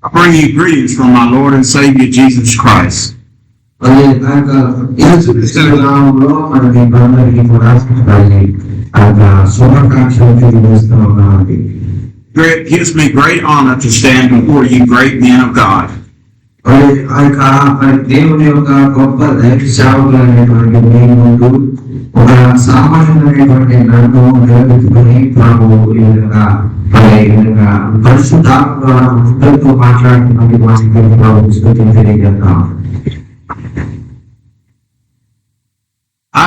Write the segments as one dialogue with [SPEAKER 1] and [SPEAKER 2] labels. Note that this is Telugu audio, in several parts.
[SPEAKER 1] I bring you greetings from my Lord and Savior Jesus Christ. It gives me great honor to stand before you, great men of God. I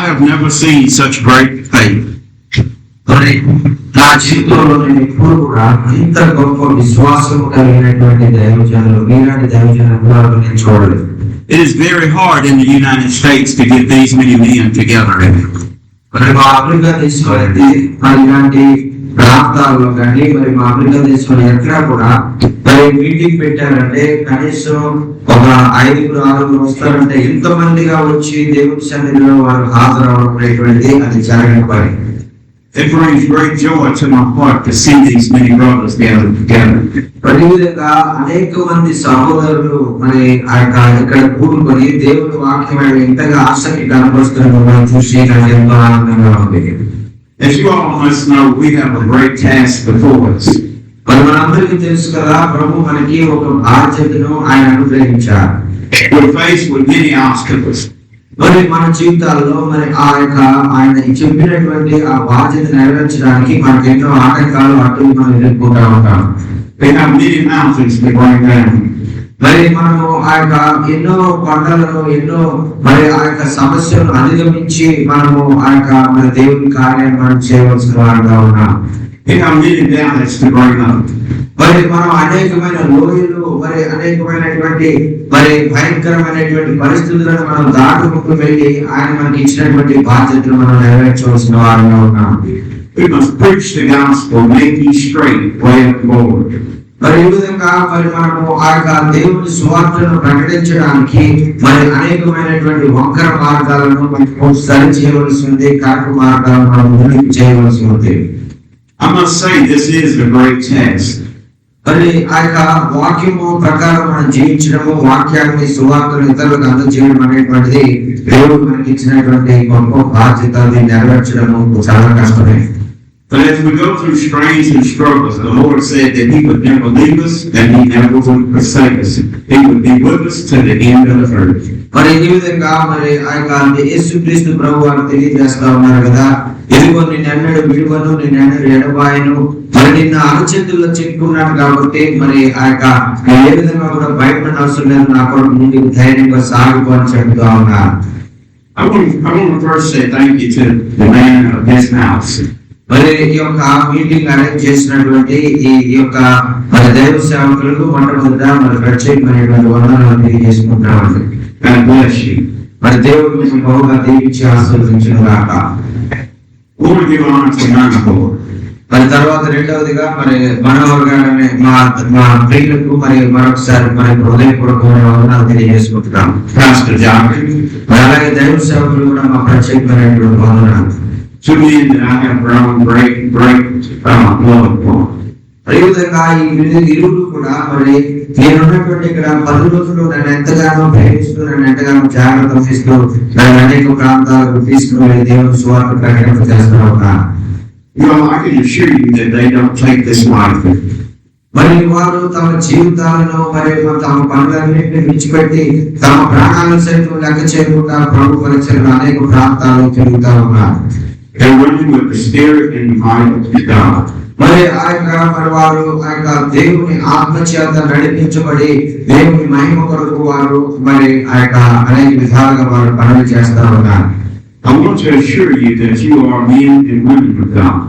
[SPEAKER 1] have never seen such great faith.
[SPEAKER 2] నా జీవితంలో నేను ఎప్పుడు కూడా ఇంత గొప్ప విశ్వాసము కలిగినటువంటి దైవజనులు మీలాంటి దైవజనులు నేను చూడలేదు.
[SPEAKER 1] It is very hard in the United States to get these many men together.
[SPEAKER 2] మరి మా ఆఫ్రికా దేశంలో ఇలాంటి ప్రాంతాల్లో కానీ మరి మా ఆఫ్రికా దేశంలో ఎక్కడ కూడా మరి మీటింగ్ పెట్టారంటే కనీసం ఒక 5-6 వస్తారంటే ఎంతమందిగా వచ్చి దేవుని సన్నిధిలో వారు హాజరవడం అనేటువంటిది అది జరగని పని.
[SPEAKER 1] It brings great joy to my heart to see these many brothers gathered together.
[SPEAKER 2] పరివిధంగా అనేక మంది సహోదరులు మరి ఇక్కడ కూడుకొని దేవుని వాక్యం ఎంతగా ఆసక్తి కనపరుస్తున్న చూసి నాకు ఎంతో ఆనందంగా ఉంది.
[SPEAKER 1] As you all must know, we have a great task before us.
[SPEAKER 2] మరి మనందరికీ తెలుసు కదా, ప్రభు మనకి ఒక బాధ్యతను ఆయన అనుగ్రహించారు.
[SPEAKER 1] We're faced with many obstacles.
[SPEAKER 2] మరి మన జీవితాల్లో మరి ఆయన చెప్పినటువంటి ఆ బాధ్యత నెరవేర్చడానికి మనకు ఎన్నో ఆటంకాలు అటు మనం ఎదుర్కొంటూ ఉంటాం.
[SPEAKER 1] We have many mountains to bring down.
[SPEAKER 2] మరి మనము ఎన్నో కొండలను ఎన్నో మరి సమస్యలను అధిగమించి మనము మన దేవుని కార్యాన్ని మనం చేయవలసిన వారుగా ఉన్నాం.
[SPEAKER 1] We have many valleys to bring up.
[SPEAKER 2] మరి మనం అనేకమైన లోయలు మరి అనేకమైనటువంటి మరి భయంకరమైనటువంటి పరిస్థితులను మనం దాటుకుంటూ వెళ్ళి ఆయన మనకి ఇచ్చినటువంటి బాధ్యతలు మనం నెరవేర్చవలసిన వారుగా ఉన్నాం.
[SPEAKER 1] We must preach the gospel, make ye straight way of the Lord.
[SPEAKER 2] మరి ఈ విధంగా మరి మనము దేవుని సువార్తను ప్రకటించడానికి మరి అనేకమైనటువంటి వంకర మార్గాలను మనం సరి చేయవలసి ఉంది, కరెక్ట్ మార్గాలను మనం ముందుకు చేయవలసి ఉంది.
[SPEAKER 1] I must say this is a great task.
[SPEAKER 2] మరి వాక్యము ప్రకారం మనం జీవించడము, వాక్యాన్ని సువార్తను ఇతరులకు అందజేయడం అనేటువంటిది దేవుడు మనకి ఇచ్చినటువంటి గొప్ప బాధ్యత. అది నెరవేర్చడము చాలా కష్టమే.
[SPEAKER 1] But as we go through strains and struggles, the Lord said that He would never leave us and He never would forsake us. He would be with us to the end of the earth.
[SPEAKER 2] మరి ఈ విధంగా మరి యేసుక్రీస్తు ప్రభువు వారు తెలియజేస్తా ఉన్నారు కదా, ఇదిగో నిన్నెన్నడూ విడువను, నిన్నెన్నడూ ఎడబాయను, మరి నిన్న అరచేతుల్లో చిక్కున్నాను కాబట్టి మరి ఏ విధంగా కూడా భయపడిన అవసరం లేదు, నా కొరకు ముందుకు ధైర్యంగా సాగిపో అని చెప్తా ఉన్నారు.
[SPEAKER 1] I want to first say thank you to the man of this house.
[SPEAKER 2] మరి ఈ యొక్క మీటింగ్ అరేంజ్ చేసినటువంటి ఈ యొక్క మరి దైవ సేవకులకు మొట్టమొదట మరి ప్రత్యేకమైనటువంటి వందనాలు తెలియజేసుకుంటున్నామండి.
[SPEAKER 1] God bless you.
[SPEAKER 2] మరి దేవుడు మీకు బహుగా దీవించి ఆశీర్వదించిన గాక. మరి తర్వాత రెండవదిగా మరి మనోహర్ గారు అనే మా ప్రియులకు మరి మరొకసారి మరి హృదయపూర్వకమైన వందనాలు తెలియజేసుకుంటున్నాం. మరి అలాగే దైవ సేవకులు కూడా మా ప్రత్యేకమైనటువంటి వందనాలు.
[SPEAKER 1] To me that I have grown great love for.
[SPEAKER 2] అదేవిధంగా ఈ ఇరువురు కూడా మరి నేనున్నటువంటి ఇక్కడ 10 రోజులు నన్ను ఎంతగానో ప్రేమిస్తూ, నన్ను ఎంతగానో జాగ్రత్త వహిస్తూ, నన్ను అనేక ప్రాంతాలకు తీసుకుని వెళ్ళి దేవుని సువార్త ప్రకటన చేస్తూ ఉన్నారు.
[SPEAKER 1] I can assure you that they don't take this lightly.
[SPEAKER 2] మరి వారు తమ జీవితాలను మరి తమ పనులన్నింటినీ విడిచిపెట్టి తమ ప్రాణాలను సైతం లెక్క చేయకుండా ప్రభు పరిచయలో అనేక ప్రాంతాలు తిరుగుతూ ఉన్నారు.
[SPEAKER 1] They're running with the spirit and might of God.
[SPEAKER 2] మరి మరి వారు దేవుని ఆత్మ చేత నడిపించబడి దేవుని మహిమ కొరకు వారు మరి అనేక విధాలుగా వారు పనులు చేస్తూ ఉన్నారు.
[SPEAKER 1] I want to assure you that you are men and women of God.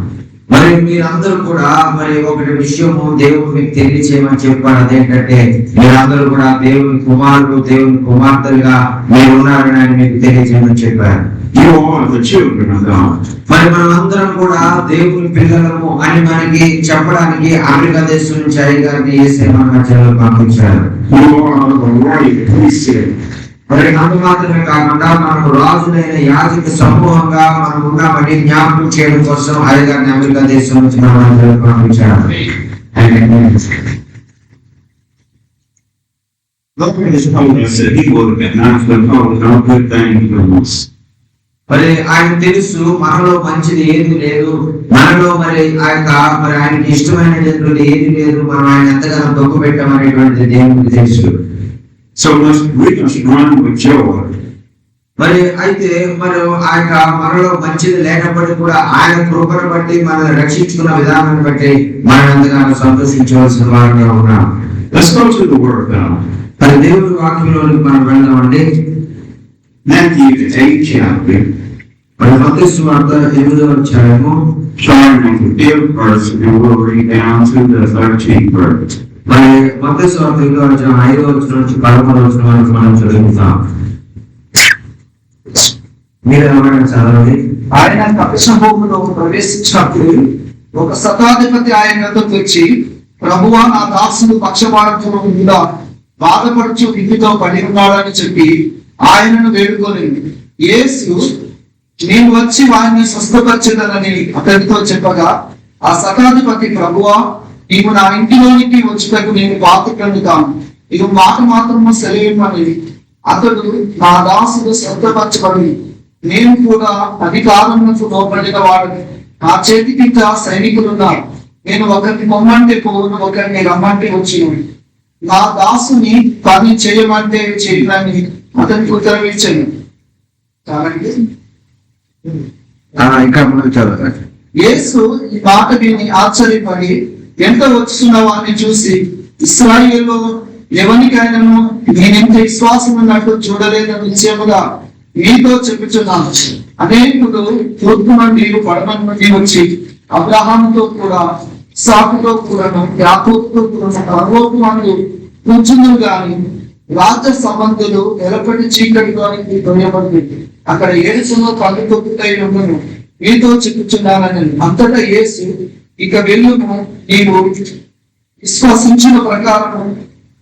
[SPEAKER 2] మరి మీరందరూ కూడా మరి ఒకటి విషయము దేవుడు మీకు తెలియచేయమని చెప్పారు. అదేంటంటే మీరందరూ కూడా దేవుని కుమారుడు, దేవుని కుమార్తెలుగా మీరు ఉన్నారని ఆయన మీకు తెలియజేయమని చెప్పారు.
[SPEAKER 1] You are the children of God.
[SPEAKER 2] మరి మనమందరం కూడా దేవుని పిల్లలము అని మనకి చెప్పడానికి అమెరికా దేశం నుంచి అయ్యగారిని యేసయ్య మన మధ్యలో పంపించారు.
[SPEAKER 1] You are the royal priesthood.
[SPEAKER 2] మరి అంత మాత్రమే కాకుండా మనము రాజులైన యాజక సమూహంగా మనం ఉన్నామని జ్ఞాపకం చేయడం కోసం అయ్యగారిని అమెరికా దేశం నుంచి మన మధ్యలో పంపించారు.
[SPEAKER 1] Lord has told us that He will not withhold no good thing from us.
[SPEAKER 2] మరి ఆయన తెలుసు మనలో మంచిది ఏది లేదు, మనలో మరి ఆయనకి ఇష్టమైనటువంటి ఏది లేదు, మనం ఆయన ఎంతగానో తప్పు పెట్టామనేటువంటిది దేవునికి తెలుసు.
[SPEAKER 1] So we must run with joy.
[SPEAKER 2] మరి అయితే మనలో మంచిది లేనప్పటికీ కూడా ఆయన కృపను బట్టి మనల్ని రక్షించుకున్న విధానాన్ని బట్టి మనం ఎంతగానో సంతోషించవలసిన వారిగా ఉన్నాం.
[SPEAKER 1] Let's go to the Word of God.
[SPEAKER 2] మరి దేవుడి వాక్యంలోనికి మనం వెళ్దామండి.
[SPEAKER 1] Matthew the 8th chapter.
[SPEAKER 2] మరి మత్తయి సువార్త 8వ అధ్యాయము
[SPEAKER 1] starting with the 5th verse, and we'll read down to the 13th verse.
[SPEAKER 2] మరి మత్తయి సువార్త 8వ అధ్యాయం 5వ వచనం నుంచి 11వ వచనం వరకు మనం చదువుతాం. మీరు ఎవరైనా చదవండి.
[SPEAKER 3] ఆయన కపిశంభూములో ప్రవేశించినప్పుడు ఒక శతాధిపతి ఆయన వద్దకు వచ్చి, ప్రభువా, నా దాసుడు పక్షవాతంతో మీద బాధపడుచు ఇంటితో పడి ఉన్నాడని చెప్పి ఆయనను వేడుకొని, యేసు నేను వచ్చి వారిని స్వస్థపరిచెదనని అతడితో చెప్పగా, ఆ శతాధిపతి, ప్రభువా, నీవు నా ఇంటిలోనికి వచ్చుటకు నేను పాత్రుడను కాను, ఇది మాట మాత్రము సెలవిమ్మని. అతడు, నా దాసుడు స్వస్థపరచబడి నేను కూడా అధికారములకు లోబడిన వాడిని, నా చేతికి ఇంకా సైనికులున్నారు, నేను ఒకరిని పొమ్మంటే పోను, ఒకరిని రమ్మంటే వచ్చిన, నా దాసుని పని చేయమంటే చేయనని అతనికి ఉత్తరం ఇచ్చాను. కాబట్టి
[SPEAKER 2] ఇంకా మనం చదవండి.
[SPEAKER 3] యేసు ఈ మాట విని ఆశ్చర్యపడి ఎంత వచ్చిన వారిని చూసి, ఇశ్రాయేలులో ఎవరికైనాను నేనెంత విశ్వాసం ఉన్నట్టు చూడలేదని నిశ్చయముగా మీతో చెప్పుచున్నాను. అనేకులు తూర్పు నుండి పడమ నుండి వచ్చి అబ్రహాముతో కూడా, ఇస్సాకుతో కూడాను, యాకోబుతో కూడా పరలోకమందు కూర్చుందురు గాని రాజ్య సంబంధులు ఎలపటి చీకటిలోనికి తొయ్యబడి అక్కడ ఏడుసును పళ్ళు తొక్కుతై ఉండును మీతో చెప్పుచున్నానని. అంతటా యేసు, ఇక వెళ్ళుము, నీవు విశ్వసించిన ప్రకారం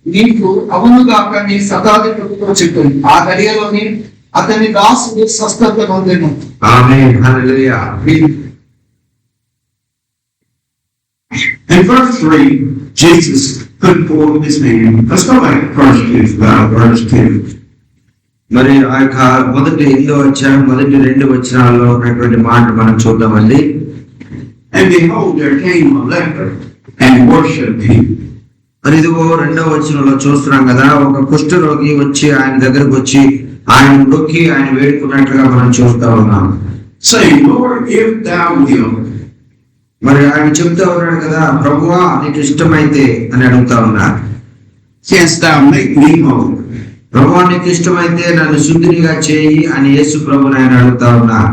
[SPEAKER 3] నీకు అవునుగాక నీ శతాధిపతితో చెప్పింది. ఆ గడియలోని అతని దాసుడు స్వస్థత పొందెను.
[SPEAKER 2] ఆమేన్, హల్లెలూయా.
[SPEAKER 1] In verse 3, Jesus put forth his hand. Let's go back to verse 2.
[SPEAKER 2] మరి ఆ యొక్క మొదటి 8వ అధ్యాయం మొదటి 2 వచనాల్లో ఉన్నటువంటి మాట మనం చూద్దామండి.
[SPEAKER 1] And behold, there came a leper and worshipped him.
[SPEAKER 2] మరి ఇదిగో 2వ వచనంలో చూస్తున్నాం కదా, ఒక కుష్ఠరోగి వచ్చి ఆయన దగ్గరకు వచ్చి ఆయన మొక్కి ఆయన వేడుకున్నట్లుగా మనం చూస్తా ఉన్నాం.
[SPEAKER 1] Saying, Lord, if thou wilt.
[SPEAKER 2] మరి ఆయన చెప్తా ఉన్నాడు కదా, ప్రభువా, నీకు ఇష్టమైతే అని అడుగుతా ఉన్నారు.
[SPEAKER 1] Canst thou make me whole?
[SPEAKER 2] ప్రభువా, నీకు ఇష్టమైతే నన్ను శుద్ధినిగా చేయి అని యేసు ప్రభువుని ఆయన అడుగుతా ఉన్నారు.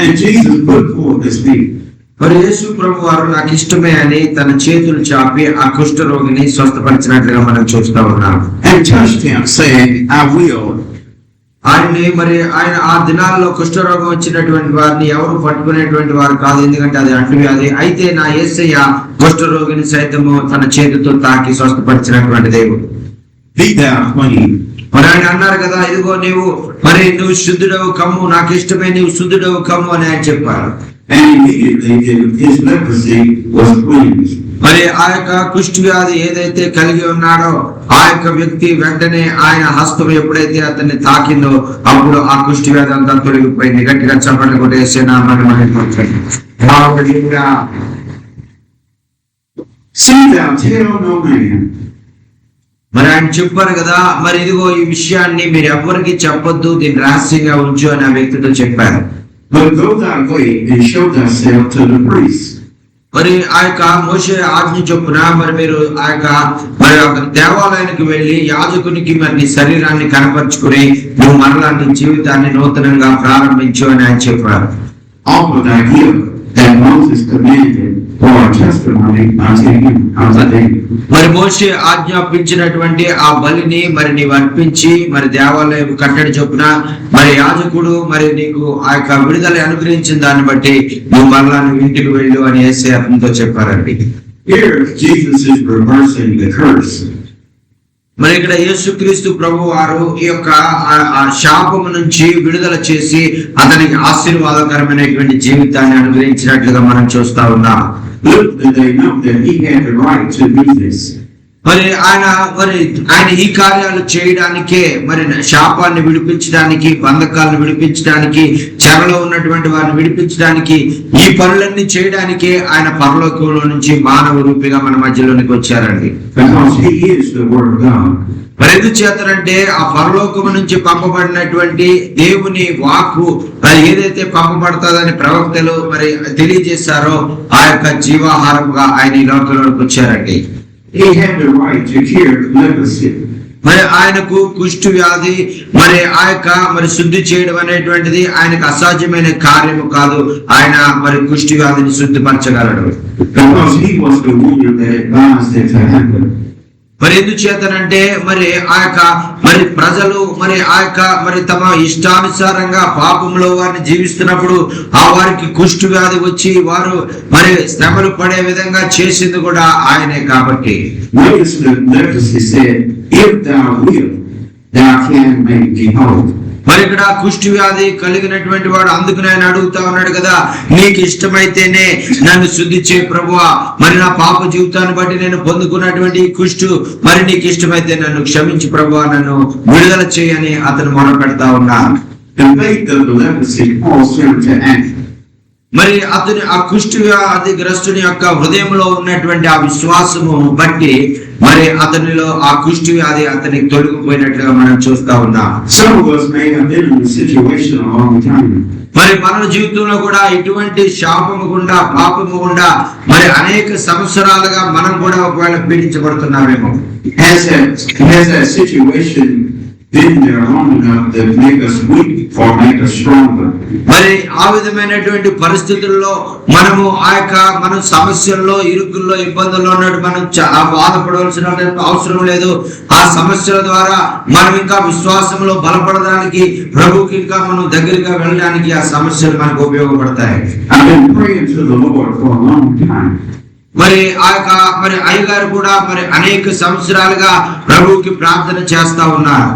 [SPEAKER 1] And Jesus put forth his feet.
[SPEAKER 2] మరి యేసు ప్రభు వారు నాకు ఇష్టమే అని తన చేతులు చాపి ఆ కుష్ఠరోగిని స్వస్థపరిచినట్లుగా మనం చూస్తా ఉన్నాం.
[SPEAKER 1] And touched him, saying, I will.
[SPEAKER 2] ఆయన ఆ దినాల్లో కుష్ఠరోగం వచ్చినటువంటి వారిని ఎవరు పట్టుకునేటువంటి వారు కాదు, ఎందుకంటే అది అంటువ్యాధి. అయితే నా యేసయ్య కుష్ఠరోగిని సైతము తన చేతితో తాకి స్వస్థపరిచినటువంటి దేవుడు.
[SPEAKER 1] Be thou clean.
[SPEAKER 2] మరి ఆయన అన్నారు కదా, ఇదిగో నువ్వు శుద్ధుడవు కమ్ము, నాకు ఇష్టమే, నీవు శుద్ధుడవు కమ్ము అని ఆయన చెప్పారు.
[SPEAKER 1] And immediately his leprosy was cleansed.
[SPEAKER 2] మరి ఆ యొక్క కుష్ఠ వ్యాధి ఏదైతే కలిగి ఉన్నాడో ఆ యొక్క వ్యక్తి వెంటనే ఆయన హస్తం ఎప్పుడైతే అతన్ని తాకిందో అప్పుడు ఆ కుష్ఠ వ్యాధి అంతా తొలగిపోయింది. గట్టిగా చప్పట్లు కొట్టేసేనా
[SPEAKER 1] See thou tell no man.
[SPEAKER 2] మరి ఆయన చెప్పారు కదా, మరి ఇదిగో ఈ విషయాన్ని మీరు ఎవరికి చెప్పొద్దు, దీన్ని రహస్యంగా ఉంచు అని ఆ వ్యక్తితో చెప్పారు.
[SPEAKER 1] But go thy way and show thyself to the priest.
[SPEAKER 2] మరి ఆ యొక్క మోషే ఆజ్ఞ చొప్పున మీరు ఆ యొక్క దేవాలయానికి వెళ్ళి యాజకునికి మరి నీ శరీరాన్ని కనపరుచుకుని నువ్వు మరలా నీ జీవితాన్ని నూతనంగా ప్రారంభించు అని ఆయన చెప్పారు.
[SPEAKER 1] Offer thy gift that Moses commanded for a testimony unto him.
[SPEAKER 2] మరి మోషే ఆజ్ఞాపించినటువంటి ఆ బలిని మరి నీవు అర్పించి మరి దేవాలయం కట్టడి చొప్పున మరి యాజకుడు మరి నీకు ఆ యొక్క విడుదల అనుగ్రహించిన దాన్ని బట్టి నువ్వు మరలా నువ్వు ఇంటికి వెళ్ళు అని యేసే అతనితో చెప్పారండి.
[SPEAKER 1] Here Jesus is reversing the curse.
[SPEAKER 2] మరి ఇక్కడ యేసుక్రీస్తు ప్రభు వారు ఈ యొక్క ఆ శాపము నుంచి విడుదల చేసి అతనికి ఆశీర్వాదకరమైనటువంటి జీవితాన్ని అనుగ్రహించినట్లుగా మనం చూస్తా ఉన్నాం.
[SPEAKER 1] Little did they know that he had the right to do this.
[SPEAKER 2] మరి ఆయన ఈ కార్యాలు చేయడానికే మరి శాపాన్ని విడిపించడానికి, బంధకాలను విడిపించడానికి, చెరలో ఉన్నటువంటి వారిని విడిపించడానికి, ఈ పనులన్నీ చేయడానికే ఆయన పరలోకంలో నుంచి మానవ రూపిగా మన మధ్యలోనికి వచ్చారండి.
[SPEAKER 1] Because he is the word of God.
[SPEAKER 2] మరి ఎందుచేతనంటే ఆ పరలోకము నుంచి పంపబడినటువంటి దేవుని వాక్కు అది ఏదైతే పంపబడతాదని ప్రవక్తలు మరి తెలియజేశారో ఆ యొక్క జీవాహారముగా ఆయన ఈ లోకంలోకి వచ్చారండి.
[SPEAKER 1] He had the right to cure leprosy.
[SPEAKER 2] మరి ఆయనకు కుష్టు వ్యాధి మరి ఆ యొక్క మరి శుద్ధి చేయడం అనేటువంటిది ఆయనకు అసాధ్యమైన కార్యము కాదు. ఆయన మరి కుష్టు వ్యాధిని శుద్ధిపరచగలడు.
[SPEAKER 1] Because he was the one that advised it to happen.
[SPEAKER 2] మరి ఎందుచేతనంటే మరి ఆ యొక్క మరి ప్రజలు మరి ఆ యొక్క మరి తమ ఇష్టానుసారంగా పాపంలో వారిని జీవిస్తున్నప్పుడు ఆ వారికి కుష్టు వ్యాధి వచ్చి వారు మరి శ్రమలు పడే విధంగా చేసింది కూడా ఆయనే కాబట్టి.
[SPEAKER 1] Notice the leprosy said, if thou wilt, thou can make me whole.
[SPEAKER 2] మరి ఇక్కడ కుష్టి వ్యాధి కలిగినటువంటి వాడు అందుకు ఆయన అడుగుతా ఉన్నాడు కదా, నీకు ఇష్టమైతేనే నన్ను శుద్ధి చేయ ప్రభువా, మరి నా పాప జీవితాన్ని బట్టి నేను పొందుకున్నటువంటి ఈ కుష్టు మరి నీకు ఇష్టమైతే నన్ను క్షమించి ప్రభువా, నన్ను విడుదల చేయని అతను మొరపెడతా ఉన్నాడు.
[SPEAKER 1] The faith of the leprosy caused him to act.
[SPEAKER 2] మరి అతని ఆ కుష్టి వ్యాధి గ్రస్తుని యొక్క హృదయంలో ఉన్నటువంటి ఆ విశ్వాసము బట్టి మరి అతనిలో ఆ కుష్టి వ్యాధి అతనికి తొలగిపోయినట్లుగా మనం చూస్తా ఉన్నాం.
[SPEAKER 1] Some of us may have been in a situation a long time.
[SPEAKER 2] మరి మన జీవితంలో కూడా ఇటువంటి శాపము గుండా పాపము గుండా మరి అనేక సంవత్సరాలుగా మనం కూడా ఒకవేళ పీడించబడుతున్నామేమో.
[SPEAKER 1] Has that situation been there long enough to make us weak or make us stronger?
[SPEAKER 2] మరి ఆ విధమైనటువంటి పరిస్థితుల్లో మనము ఆ యొక్క మనం సమస్యల్లో, ఇరుకుల్లో, ఇబ్బందుల్లో ఉన్నట్టు మనం బాధపడవలసిన అవసరం లేదు. ఆ సమస్యల ద్వారా మనం ఇంకా విశ్వాసంలో బలపడడానికి, ప్రభువుకి ఇంకా మనం దగ్గరగా వెళ్ళడానికి ఆ సమస్యలు మనకు ఉపయోగపడతాయి.
[SPEAKER 1] I've been praying to the Lord for a long time.
[SPEAKER 2] మరి ఆ యొక్క మరి అయ్యగారు కూడా మరి అనేక సంవత్సరాలుగా ప్రభువుకి ప్రార్థన చేస్తా ఉన్నారు.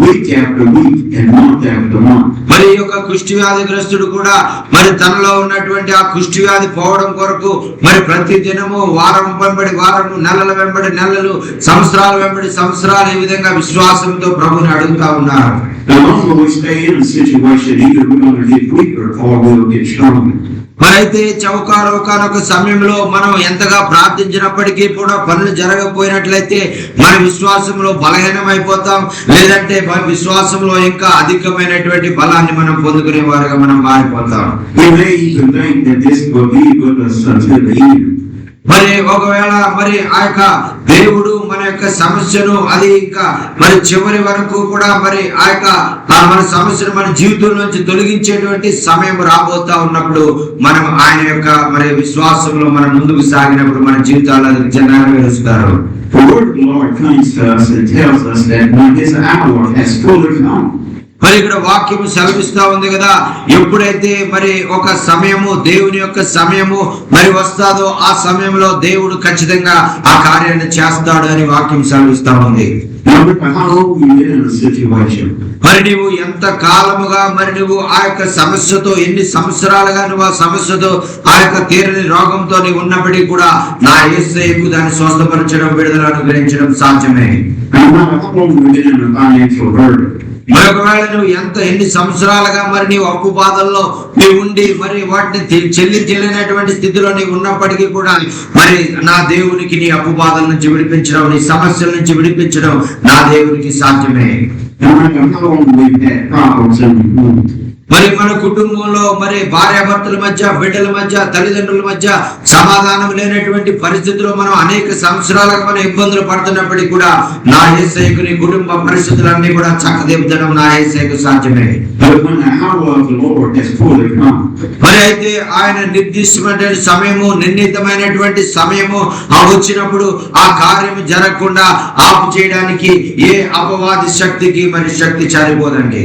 [SPEAKER 1] Week after week and month after month.
[SPEAKER 2] మరి ఈ యొక్క కుష్టి వ్యాధిగ్రస్తుడు కూడా మరి తనలో ఉన్నటువంటి ఆ కుష్టి వ్యాధి పోవడం కొరకు మరి ప్రతి దినము వారం వెంబడి వారము, నెలల వెంబడి నెలలు, సంవత్సరాల వెంబడి సంవత్సరాలు ఈ విధంగా విశ్వాసంతో ప్రభుని అడుగుతా ఉన్నారు.
[SPEAKER 1] The longer we stay in a situation, either we're going to get weaker or we'll get stronger.
[SPEAKER 2] మరైతే చౌకారొక సమయంలో మనం ఎంతగా ప్రార్థించినప్పటికీ కూడా పనులు జరగకపోయినట్లయితే మన విశ్వాసంలో బలహీనమైపోతాం, లేదంటే విశ్వాసంలో ఇంకా అధికమైనటువంటి బలాన్ని మనం పొందుకునే వారుగా మనం మారిపోతాం.
[SPEAKER 1] We may even think that this will be with us until the end.
[SPEAKER 2] మరి ఒకవేళ మరి ఆ యొక్క దేవుడు మన యొక్క సమస్యను అది ఇంకా మరి చివరి వరకు కూడా మరి ఆ యొక్క మన సమస్యను మన జీవితం నుంచి తొలగించేటువంటి సమయం రాబోతా ఉన్నప్పుడు మనం ఆయన యొక్క మరి విశ్వాసంలో మనం ముందుకు సాగినప్పుడు మన జీవితాలను నెరవేరుస్తారు.
[SPEAKER 1] The word of the Lord comes to us and tells us that when his hour has fully come.
[SPEAKER 2] మరి ఇక్కడ వాక్యము సెలవిస్తా ఉంది కదా, ఎప్పుడైతే మరి ఒక సమయము దేవుని యొక్క సమయము మరి వస్తాదో ఆ సమయంలో దేవుడు ఖచ్చితంగా ఆ కార్యాన్ని చేస్తాడు అని వాక్యం సెలవిస్తా ఉంది. మరి నువ్వు ఎంత కాలముగా మరి నువ్వు ఆ యొక్క సమస్యతో ఎన్ని సంవత్సరాలుగా నువ్వు ఆ సమస్యతో ఆ యొక్క తీరని రోగంతో నీవు ఉన్నప్పటికీ కూడా నా యేసయ్యకు దాన్ని స్వస్థపరచడం, విడుదల అనుగ్రహించడం సాధ్యమే. మరొకవేళ నువ్వు ఎన్ని సంవత్సరాలుగా మరి నీవు అప్పు బాధల్లో నీవు ఉండి మరి వాటిని చెల్లించలేనటువంటి స్థితిలో నీవు ఉన్నప్పటికీ కూడా మరి నా దేవునికి నీ అప్పు బాధల నుంచి విడిపించడం, నీ సమస్యల నుంచి విడిపించడం నా దేవునికి సాధ్యమే. మరి మన కుటుంబంలో మరి భార్యాభర్తల మధ్య, బిడ్డల మధ్య, తల్లిదండ్రుల మధ్య సమాధానం లేనటువంటి పరిస్థితుల్లో మనం అనేక సంవత్సరాలుగా మనం ఇబ్బందులు పడుతున్నప్పటికీ కూడా నా యేసయ్యకు నీ కుటుంబ పరిస్థితులన్నీ కూడా చక్కదిద్దడం నా యేసయ్యకు సాధ్యమే. మరి అయితే ఆయన నిర్దిష్టమైన సమయము, నిర్ణీతమైనటువంటి సమయము వచ్చినప్పుడు ఆ కార్యము జరగకుండా ఆపు చేయడానికి ఏ అపవాది శక్తికి మరి శక్తి చాలిపోదండి.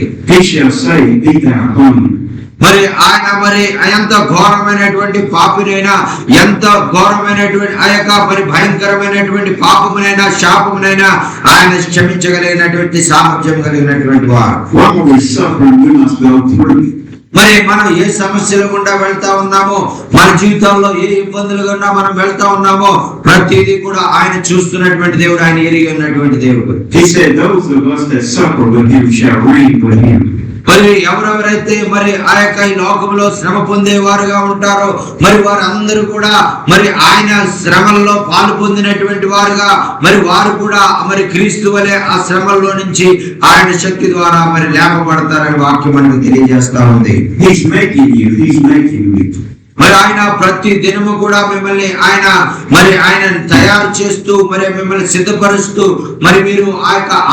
[SPEAKER 2] మరి ఆయన మరి ఎంత ఘోరమైనటువంటి పాపినైనా, ఎంత ఘోరమైనటువంటి ఆ యొక్క మరి భయంకరమైనటువంటి పాపమునైనా, శాపమునైనా ఆయన క్షమించగలిగినటువంటి సామర్థ్యం కలిగినటువంటి వారు. మరి మనం ఏ సమస్యల గుండా వెళ్తా ఉన్నామో, మన జీవితంలో ఏ ఇబ్బందులు గుండా మనం వెళ్తా ఉన్నామో, ప్రతిదీ కూడా ఆయన చూస్తున్నటువంటి దేవుడు, ఆయన ఎరిగి ఉన్నటువంటి దేవుడు.
[SPEAKER 1] He said, those of us that suffer with him shall reign with him.
[SPEAKER 2] మరి ఎవరెవరైతే మరి ఆ యొక్క ఈ లోకంలో శ్రమ పొందేవారుగా ఉంటారో, మరి వారందరూ కూడా మరి ఆయన శ్రమల్లో పాలు పొందినటువంటి వారుగా, మరి వారు కూడా మరి క్రీస్తు వలె ఆ శ్రమల్లో నుంచి ఆయన శక్తి ద్వారా మరి లేపబడతారని వాక్యం మనకు తెలియజేస్తా ఉంది.
[SPEAKER 1] He's making you.
[SPEAKER 2] మరి ఆయన ప్రతి దినము కూడా మిమ్మల్ని ఆయన తయారు చేస్తూ మరి మిమ్మల్ని సిద్ధపరుస్తూ మరి మీరు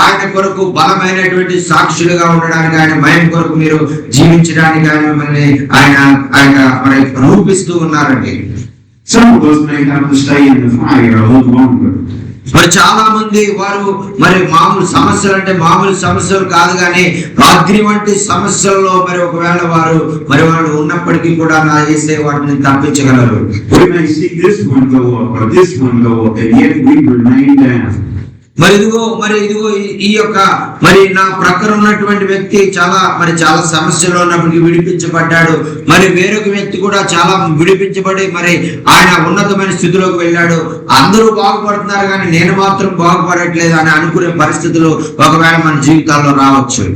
[SPEAKER 2] ఆయన కొరకు బలమైనటువంటి సాక్షులుగా ఉండడానికి, ఆయన మహిమ కొరకు మీరు జీవించడానికి ఆయన మిమ్మల్ని ఆయన మరి రూపిస్తూ ఉన్నారండి.
[SPEAKER 1] Some of us may have to stay in the fire a little longer.
[SPEAKER 2] మరి చాలా మంది వారు మరి మామూలు సమస్యలు అంటే మామూలు సమస్యలు కాదు కానీ అగ్ని వంటి సమస్యల్లో మరి ఒకవేళ వారు ఉన్నప్పటికీ కూడా నా యేసే వాటిని తప్పించగలరు.
[SPEAKER 1] We may see this one go up or this one go up, and yet we remain down.
[SPEAKER 2] మరి ఇదిగో ఈ యొక్క మరి నా ప్రక్కన ఉన్నటువంటి వ్యక్తి చాలా సమస్యలో ఉన్నప్పటికీ విడిపించబడ్డాడు. మరి వేరొక వ్యక్తి కూడా చాలా విడిపించబడి మరి ఆయన ఉన్నతమైన స్థితిలోకి వెళ్ళాడు. అందరూ బాగుపడుతున్నారు కానీ నేను మాత్రం బాగుపడట్లేదు అని అనుకునే పరిస్థితులు ఒకవేళ మన జీవితాల్లో రావచ్చు.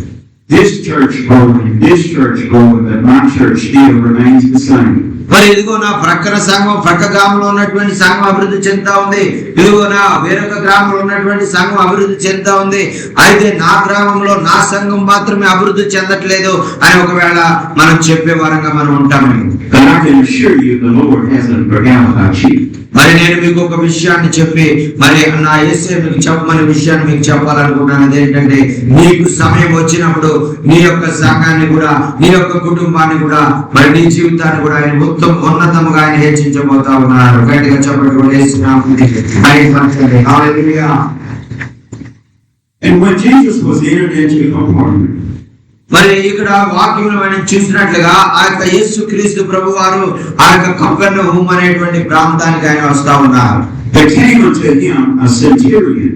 [SPEAKER 1] This church going, but my church still remains the same.
[SPEAKER 2] మరి ఇదిగో నా ప్రక్క గ్రామంలో ఉన్నటువంటి సంఘం అభివృద్ధి చెందుతా ఉంది, ఇదిగో నా వేరొక గ్రామంలో ఉన్నటువంటి సంఘం అభివృద్ధి చెందుతా ఉంది, అయితే నా గ్రామంలో నా సంఘం మాత్రమే అభివృద్ధి చెందట్లేదు అని ఒకవేళ మనం చెప్పే వారంగా మనం ఉంటామని.
[SPEAKER 1] But I can assure you the Lord hasn't forgotten about you.
[SPEAKER 2] మరి నేను మీకు ఒక విషయాన్ని చెప్పి మరి నా యేసే మీకు చెప్పమనే విషయాన్ని మీకు చెప్పాలనుకుంటున్నాను. అదేంటంటే నీకు సమయం వచ్చినప్పుడు నీ యొక్క సంఘాన్ని కూడా, నీ యొక్క కుటుంబాన్ని కూడా, మరి నీ జీవితాన్ని కూడా ఆయన ఉన్నతముగా ఆయన హెచ్చించబోతా ఉన్నారు. గట్టిగా చెప్పండి.
[SPEAKER 1] And when Jesus was entered into the apartment,
[SPEAKER 2] మరి ఇక్కడ వాక్యంలో మనం చూసినట్లుగా ఆ యొక్క యేసు క్రీస్తు ప్రభు వారు ఆ యొక్క కపెర్నహూం అనేటువంటి ప్రాంతానికి ఆయన వస్తా ఉన్నారు.
[SPEAKER 1] there came unto him a centurion.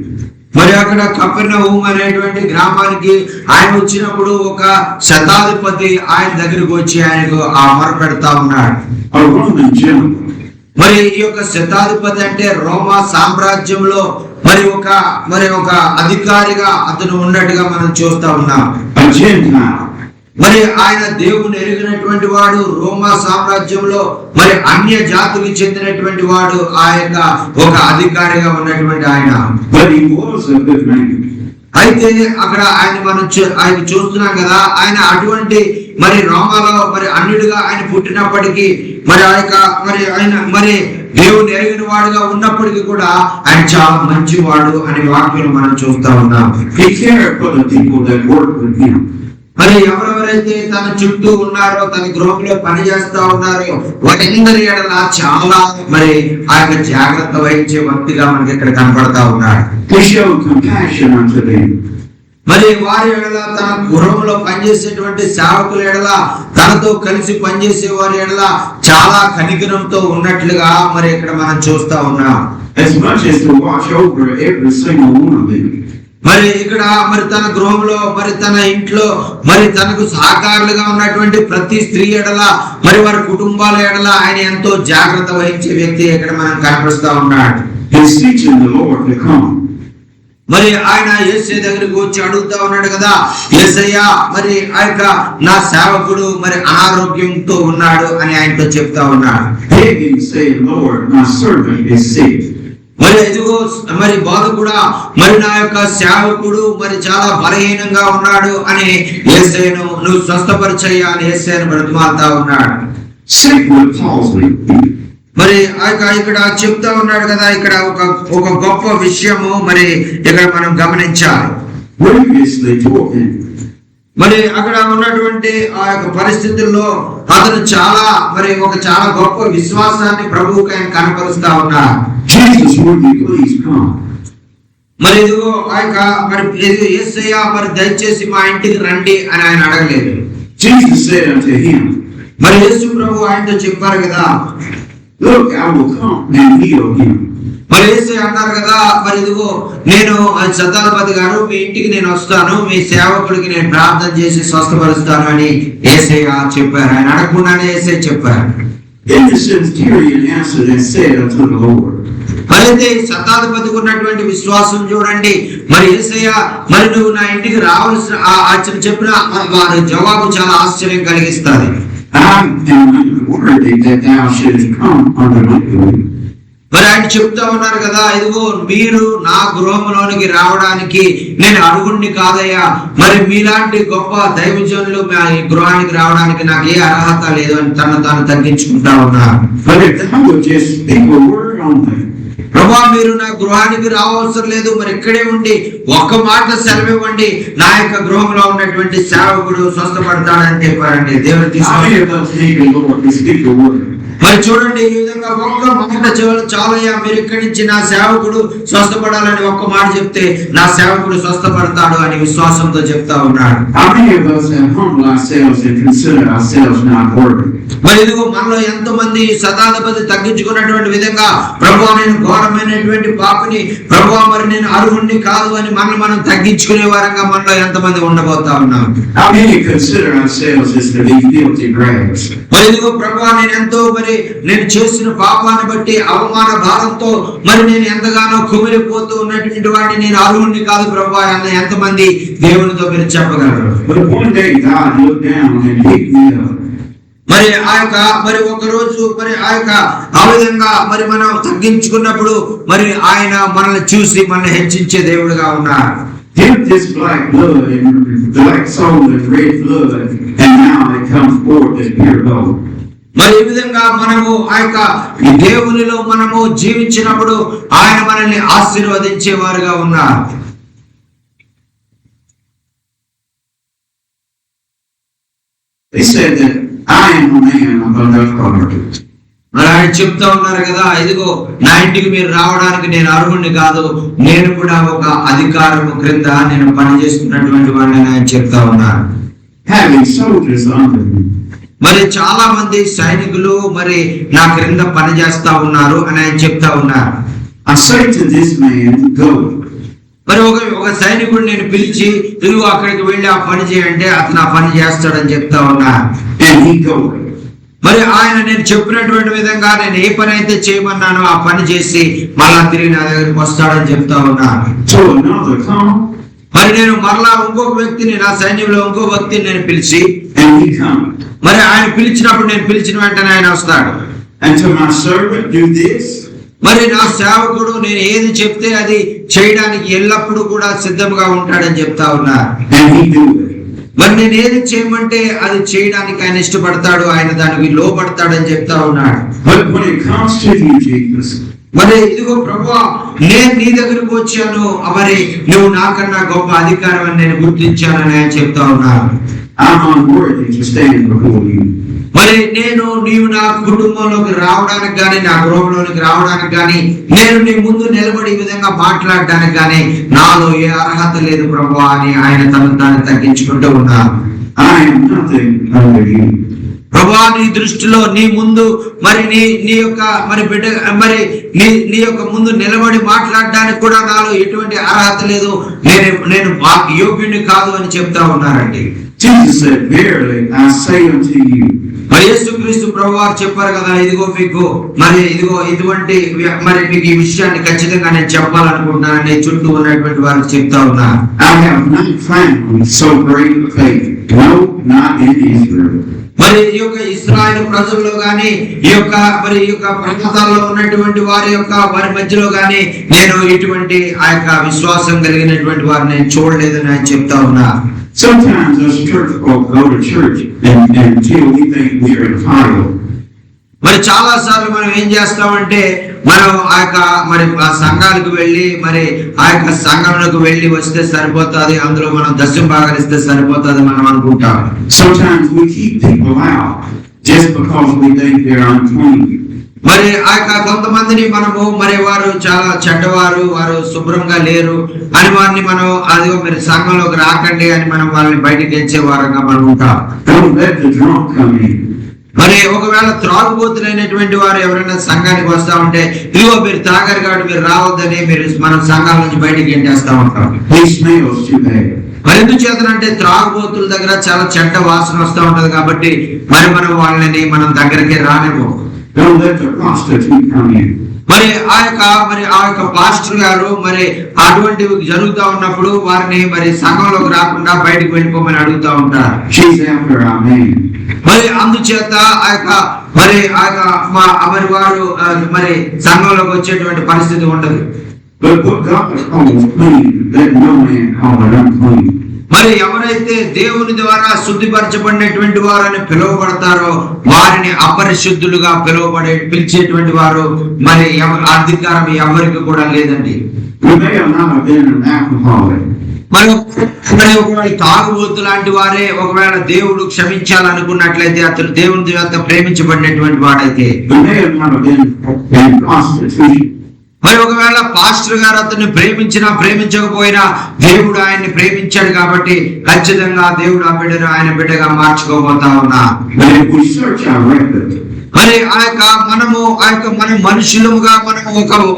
[SPEAKER 2] మరి అక్కడ కపెర్నహూం అనేటువంటి గ్రామానికి ఆయన వచ్చినప్పుడు ఒక శతాధిపతి ఆయన దగ్గరికి వచ్చి ఆయనకు ఆ మొరపెడతా ఉన్నాడు.
[SPEAKER 1] A Roman general.
[SPEAKER 2] మరి ఈ యొక్క శతాధిపతి అంటే రోమా సామ్రాజ్యంలో మరి ఒక అధికారిగా అతను ఉన్నట్టుగా మనం చూస్తా ఉన్నాం.
[SPEAKER 1] A Gentile.
[SPEAKER 2] మరి ఆయన దేవుని ఎరిగినటువంటి వాడు, రోమా సామ్రాజ్యంలో మరి అన్య జాతికి చెందినటువంటి వాడు, ఆ యొక్క ఒక అధికారిగా ఉన్నటువంటి ఆయన.
[SPEAKER 1] But he was a good man.
[SPEAKER 2] అయితే అక్కడ ఆయన చూస్తున్నాం కదా, ఆయన అటువంటి మరి రోమాలో మరి అన్యుడిగా ఆయన పుట్టినప్పటికీ మరి మరి దేవుని ఎరిగిన వాడుగా ఉన్నప్పటికీ కూడా ఆయన చాలా మంచివాడు అనే వాక్యం మనం చూస్తా ఉన్నాం.
[SPEAKER 1] He cared for the people that worked with him.
[SPEAKER 2] మరి ఎవరెవరైతే తన చుట్టూ ఉన్నారో, తన గృహంలో పని చేస్తా ఉన్నారో వారందరి ఎడల చాలా మరి ఆ యొక్క జాగ్రత్త వహించే వ్యక్తిగా మనకి ఇక్కడ కనపడతా ఉన్నాడు.
[SPEAKER 1] He showed compassion unto them.
[SPEAKER 2] మరి వారి ఎడల, తన గృహంలో పనిచేసేటువంటి సేవకుల ఎడల, తనతో కలిసి పనిచేసే వారి ఎడల చాలా కనికరంతో ఉన్నట్లుగా మరి ఇక్కడ మనం చూస్తా ఉన్నాం.
[SPEAKER 1] As much as to watch over every single one of them.
[SPEAKER 2] మరి ఇక్కడ మరి తన గృహంలో మరి తన ఇంట్లో మరి తనకు సహకారులుగా ఉన్నటువంటి ప్రతి స్త్రీ ఎడల మరి వారి కుటుంబాల ఎడల ఆయన ఎంతో జాగ్రత్త వహించే వ్యక్తి ఇక్కడ మనం కనిపిస్తా ఉన్నాడు.
[SPEAKER 1] Beseeching the Lord to come.
[SPEAKER 2] మరి ఆయన యేసయ్య దగ్గరికి వచ్చి అడుగుతా ఉన్నాడు కదా, యేసయ్యా మరి ఆ యొక్క నా సేవకుడు మరి అనారోగ్యంతో ఉన్నాడు అని ఆయనతో చెప్తా ఉన్నాడు.
[SPEAKER 1] Begging, saying, Lord, my servant is sick.
[SPEAKER 2] మరి ఇదిగో మరి బాధ కూడా మరి నా యొక్క సేవకుడు మరి చాలా బలహీనంగా ఉన్నాడు అని యేసయ్యను నువ్వు స్వస్థపరిచయ్యా అని యేసయ్యను బ్రతిమాలుతా ఉన్నాడు.
[SPEAKER 1] Sick with palsy.
[SPEAKER 2] మరి ఇక్కడ చెప్తా ఉన్నాడు కదా, ఇక్కడ ఒక గొప్ప విషయము మరి ఇక్కడ మనం గమనించాలి.
[SPEAKER 1] Previously told him.
[SPEAKER 2] మరి అక్కడ ఉన్నటువంటి ఆ యొక్క పరిస్థితుల్లో అతను చాలా గొప్ప విశ్వాసాన్ని ప్రభువుకి ఆయన కనపరుస్తా ఉన్నారు.
[SPEAKER 1] Jesus, would you please come?
[SPEAKER 2] మరి ఇదిగో మరి యేసయ్య మరి దయచేసి మా ఇంటికి రండి అని ఆయన అడగలేదు.
[SPEAKER 1] Jesus said unto him,
[SPEAKER 2] మరి యేసు ప్రభు ఆయనతో చెప్పారు కదా,
[SPEAKER 1] look, I will come and heal him.
[SPEAKER 2] మరి యేసయ్య అన్నారు కదా, మరి ఇదిగో నేను శతాధిపతి గారు మీ ఇంటికి నేను వస్తాను, మీ సేవకుడికి నేను ప్రార్థన చేసి స్వస్థపరుస్తాను అని యేసయ్య చెప్పారు. ఆయన అడగకుండానే యేసయ్య చెప్పారు.
[SPEAKER 1] Then the centurion answered and said unto the Lord.
[SPEAKER 2] అయితే శతాధిపతికి ఉన్నటువంటి విశ్వాసం చూడండి. మరి యేసయ్య మరి నువ్వు నా ఇంటికి రావాల్సిన చెప్పిన వారి జవాబు చాలా ఆశ్చర్యం కలిగిస్తుంది.
[SPEAKER 1] I am unworthy that thou shouldest come under my roof.
[SPEAKER 2] మరి ఆయన చెప్తా ఉన్నారు కదా, ఇదిగో మీరు నా గృహంలోనికి రావడానికి నేను అర్హుణ్ణి కాదయ్యా, మరి మీలాంటి గొప్ప దైవజనులు ఈ గృహానికి రావడానికి నాకు ఏ అర్హత లేదు అని తాను తగ్గించుకుంటా ఉన్నారు.
[SPEAKER 1] But if thou would just speak a word only,
[SPEAKER 2] ప్రభా మీరు నా గృహానికి రావసరం లేదు, మరి ఇక్కడే ఉండి ఒక్క మాట సెలవివ్వండి, నా యొక్క గృహంలో ఉన్నటువంటి సేవకుడు స్వస్థపడతాడని చెప్పారండి. దేవుడికి మరి చూడండి, ఈ విధంగా ఒక్క మాట చాలయ్యా, మీరు ఇక్కడి నుంచి నా సేవకుడు స్వస్థపడాలని ఒక్క మాట చెప్తే నా సేవకుడు స్వస్థపడతాడు అని విశ్వాసంతో చెప్తా ఉన్నాడు. మరి ఇదిగో మనలో ఎంతో మంది శతాధిపతి తగ్గించుకున్నటువంటి విధంగా, ప్రభువా నేను ఘోరమైనటువంటి పాపిని, ప్రభువా మరి నేను అర్హుణ్ణి కాదు అని మనం తగ్గించుకునే వారంగా మనలో ఎంతమంది ఉండబోతా ఉన్నాం. మరి ఇదిగో ప్రభువా నేను ఎంతో నేను చేసిన పాపాన్ని బట్టి అవమాన భారంతో మరి నేను ఎంతగానో కుమిలిపోతూ ఉన్నటువంటి వాడిని, నేను అర్హుణ్ణి కాదు ప్రభువా అన్న ఎంతమంది దేవునితో మీరు చెప్పగలరు. మరి మరి ఒక రోజు మరి ఆ విధంగా మరి మనం తగ్గించుకున్నప్పుడు మరి ఆయన మనల్ని చూసి మనల్ని హెచ్చించే దేవుడుగా ఉన్నారు.
[SPEAKER 1] This black blood and black soul and red blood, and now it comes forth as pure gold.
[SPEAKER 2] మరి ఈ విధంగా మనము ఈ దేవునిలో మనము జీవించినప్పుడు ఆయన మనల్ని ఆశీర్వదించేవారుగా ఉన్నారు.
[SPEAKER 1] They said that I am a man above authority.
[SPEAKER 2] మరి ఆయన చెప్తా ఉన్నారు కదా, ఇదిగో నా ఇంటికి మీరు రావడానికి నేను అర్హుణ్ణి కాదు, నేను కూడా ఒక అధికారము క్రింద నేను పనిచేస్తున్నటువంటి వాడిని ఆయన చెప్తా ఉన్నారు.
[SPEAKER 1] Having soldiers under me.
[SPEAKER 2] మరి చాలా మంది సైనికులు మరి నా క్రింద పని చేస్తా ఉన్నారు అని ఆయన చెప్తా ఉన్నారు.
[SPEAKER 1] I say to this man, go.
[SPEAKER 2] మరి ఒక సైనికుడు నేను పిలిచి ఇదిగో అక్కడికి వెళ్ళి ఆ పని చేయంటే అతను ఆ పని చేస్తాడని చెప్తా ఉన్నా.
[SPEAKER 1] And he go.
[SPEAKER 2] మరి ఆయన నేను చెప్పినటువంటి విధంగా నేను ఏ పని అయితే చేయమన్నానో ఆ పని చేసి మళ్ళా తిరిగి నా దగ్గరికి వస్తాడని చెప్తా ఉన్నా.
[SPEAKER 1] So another come.
[SPEAKER 2] మరి నేను మరలా ఇంకొక వ్యక్తిని, నా సైన్యంలో ఇంకో వ్యక్తిని నేను పిలిచి,
[SPEAKER 1] and he come.
[SPEAKER 2] మరి ఆయన పిలిచినప్పుడు నేను పిలిచిన వెంటనే ఆయన వస్తాడు.
[SPEAKER 1] And to my servant do this.
[SPEAKER 2] మరి నా సేవకుడు నేను ఏది చెప్తే అది చేయడానికి ఎల్లప్పుడూ కూడా సిద్ధంగా ఉంటాడని చెప్తా ఉన్నా.
[SPEAKER 1] And he do it.
[SPEAKER 2] మరి నేను ఏది చేయమంటే అది చేయడానికి ఆయన ఇష్టపడతాడు, ఆయన దానికి లోపడతాడని చెప్తా ఉన్నాడు.
[SPEAKER 1] But when it comes to you, Jesus,
[SPEAKER 2] మరి ఇదిగో ప్రభువా నేను నీ దగ్గరకు వచ్చాను, మరి నువ్వు నాకన్నా గొప్ప అధికారం అని నేను గుర్తించానని ఆయన చెప్తా ఉన్నాను.
[SPEAKER 1] I'm unworthy to stand before you.
[SPEAKER 2] మరి నీవు నా కుటుంబంలోకి రావడానికి గాని, నా గృహంలోనికి రావడానికి గాని, నేను నీ ముందు నిలబడి ఈ విధంగా మాట్లాడడానికి గాని నాలో ఏ అర్హత లేదు ప్రభువా అని ఆయన తాను తగ్గించుకుంటూ ఉన్నారు.
[SPEAKER 1] I am nothing under you.
[SPEAKER 2] ప్రభువా నీ దృష్టిలో నీ ముందు మరి నీ యొక్క మరి బిడ్డ మరి నీ యొక్క ముందు నిలబడి మాట్లాడడానికి కూడా నాలో ఎటువంటి అర్హత లేదు, నేను యోగ్యుని కాదు అని చెప్తా ఉన్నారండి.
[SPEAKER 1] Jesus said, verily I say unto you.
[SPEAKER 2] మరి యేసుక్రీస్తు ప్రభువారు చెప్పారు కదా, ఇదిగో మీకు మరి ఇదిగో ఇటువంటి మరి మీకు ఈ విషయాన్ని ఖచ్చితంగా నేను చెప్పాలనుకుంటున్నానని చుట్టూ ఉన్నటువంటి వారికి చెప్తా ఉన్నా.
[SPEAKER 1] I have not found so great a faith, no, not in Israel.
[SPEAKER 2] మరి ఈ యొక్క ఇశ్రాయేలు ప్రజల్లో గాని ఈ యొక్క ప్రాంతాల్లో ఉన్నటువంటి వారి మధ్యలో గాని నేను ఇటువంటి ఆ యొక్క విశ్వాసం కలిగినటువంటి వారిని నేను చూడలేదని ఆయన చెప్తా ఉన్నా.
[SPEAKER 1] Sometimes us church folk go to church until we think we are entitled.
[SPEAKER 2] మరి చాలా సార్లు మనం ఏం చేస్తామంటే మనం మరి ఆ సంఘాలకు వెళ్ళి మరి ఆ యొక్క సంఘంలోకి వెళ్ళి వస్తే సరిపోతుంది, అందులో మనం దశం భాగాలు ఇస్తే సరిపోతుంది మనం అనుకుంటాం.
[SPEAKER 1] Sometimes we keep people out just because we think they're unclean.
[SPEAKER 2] మరి ఆ యొక్క కొంతమందిని మనము మరి వారు చాలా చెడ్డవారు, వారు శుభ్రంగా లేరు అని వారిని మనం అదిగో మీరు సంఘంలోకి రాకండి అని మనం వాళ్ళని బయటికి తెచ్చే వారంగా మనం ఉంటాం.
[SPEAKER 1] Don't let the drunk come in.
[SPEAKER 2] మరి ఒకవేళ త్రాగుబోతులైనటువంటి వారు ఎవరైనా సంఘానికి వస్తా ఉంటే ఇదిగో మీరు త్రాగారు కాబట్టి మీరు రావద్దని మనం సంఘాల నుంచి బయటికి ఎంటేస్తా ఉంటాం.
[SPEAKER 1] He smells too bad.
[SPEAKER 2] మరి ఎందుకు చేతనంటే త్రాగుబోతుల దగ్గర చాలా చెడ్డ వాసన వస్తూ ఉంటది కాబట్టి మనం వాళ్ళని మనం దగ్గరికి రానివ్వం.
[SPEAKER 1] Don't let the prostitute come in.
[SPEAKER 2] మరి ఆ యొక్క పాస్టర్ గారు మరి అటువంటివి జరుగుతూ ఉన్నప్పుడు వారిని మరి సంఘంలోకి రాకుండా బయటకు వెళ్ళిపోమని అడుగుతా ఉంటారు.
[SPEAKER 1] She's after our man.
[SPEAKER 2] మరి అందుచేత మరి వారు మరి సంఘంలోకి వచ్చేటువంటి పరిస్థితి ఉండదు.
[SPEAKER 1] But what God calls clean, let no man call it unclean.
[SPEAKER 2] మరి ఎవరైతే దేవుని ద్వారా శుద్ధిపరచబడినటువంటి వారు అని పిలువబడతారో వారిని అపరిశుద్ధులుగా పిలిచేటువంటి వారు మరి అధికారం ఎవరికి కూడా లేదండి.
[SPEAKER 1] We may have not been an alcoholic.
[SPEAKER 2] మరి ఒకవేళ తాగుబోతు లాంటి వారే ఒకవేళ దేవుడు క్షమించాలనుకున్నట్లయితే అతను దేవుని యొక్క ప్రేమించబడినటువంటి వాడైతే,
[SPEAKER 1] We may have not been in prostitution.
[SPEAKER 2] మరి ఒకవేళ పాస్టర్ గారు అతన్ని ప్రేమించకపోయినా దేవుడు ఆయన్ని ప్రేమించాడు కాబట్టి ఖచ్చితంగా దేవుడు ఆ బిడ్డను ఆయన బిడ్డగా మార్చుకోబోతా ఉన్నా.
[SPEAKER 1] But if we search our record,
[SPEAKER 2] మరి మనం మనుషులుగా మనం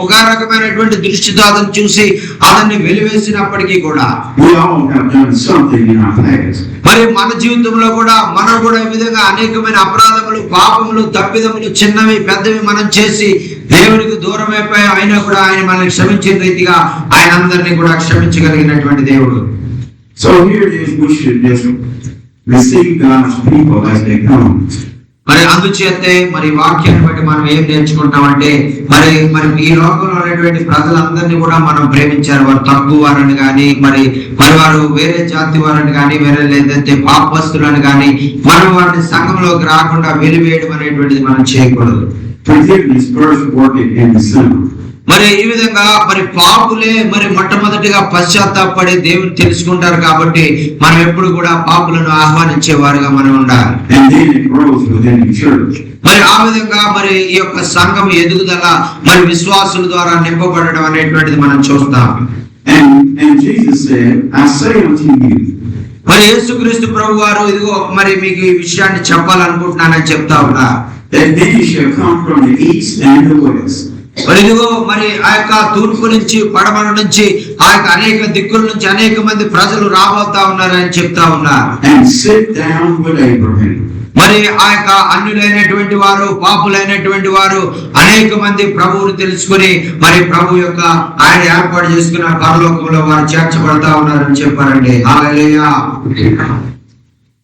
[SPEAKER 2] ఒక రకమైనటువంటి దృష్టితో అతను చూసి అతన్ని వెలివేసినప్పటికీ కూడా
[SPEAKER 1] we all have done something in our past.
[SPEAKER 2] మరి మన జీవితంలో కూడా మనం కూడా ఈ విధంగా అనేకమైన అపరాధములు, పాపములు, తప్పిదములు, చిన్నవి పెద్దవి మనం చేసి దేవునికి దూరం అయిపోయి అయినా కూడా ఆయన మనల్ని క్షమించిన రీతిగా ఆయన అందరినీ కూడా క్షమించగలిగినటువంటి దేవుడు.
[SPEAKER 1] So here it is, we should just receive God's people as they come.
[SPEAKER 2] మరి అందుచేతే మరి వాక్యాన్ని బట్టి మనం ఏం నేర్చుకుంటామంటే మరి ఈ లోకంలో ఉన్నటువంటి ప్రజలందరినీ కూడా మనం ప్రేమించారు. వారు తక్కువ వారని కానీ మరి వారు వేరే జాతి వారని కానీ వేరే లేదంటే పాపస్తులని కానీ మనం వారిని సంఘంలోకి రాకుండా వెలివేయడం అనేటువంటిది మనం చేయకూడదు.
[SPEAKER 1] Forgiveness first working in the sinner.
[SPEAKER 2] మరి ఈ విధంగా మరి పాపులే మరి మొట్టమొదటిగా పశ్చాత్తాపడి దేవుని తెలుసుకుంటారు కాబట్టి మనం ఎప్పుడు కూడా పాపులను ఆహ్వానించే వారుగా మనం ఉండాలి.
[SPEAKER 1] And then it grows within the church.
[SPEAKER 2] మరి ఆ విధంగా మరి ఈ యొక్క సంఘం ఎదుగుదల మరి విశ్వాసుల ద్వారా నింపబడడం అనేటువంటిది మనం చూస్తాం.
[SPEAKER 1] And Jesus said, I say unto you.
[SPEAKER 2] మరి యేసుక్రీస్తు ప్రభు వారు ఇదిగో మరి మీకు ఈ విషయాన్ని చెప్పాలనుకుంటున్నానని చెప్తా ఉన్నా.
[SPEAKER 1] That many shall come from the east and the west.
[SPEAKER 2] మరి ఇదిగో మరి ఆ యొక్క తూర్పు నుంచి పడమర నుంచి ఆ యొక్క అనేక దిక్కుల నుంచి అనేక మంది ప్రజలు రాబోతా ఉన్నారని చెప్తా ఉన్నారు.
[SPEAKER 1] And sit down with Abraham.
[SPEAKER 2] మరి ఆ యొక్క అన్యులైనటువంటి వారు, పాపులైనటువంటి వారు అనేక మంది ప్రభువును తెలుసుకుని మరి ప్రభు యొక్క ఆయన ఏర్పాటు చేసుకున్న పరలోకంలో వారు చేర్చబడతా ఉన్నారని చెప్పారండి. హల్లెలూయా.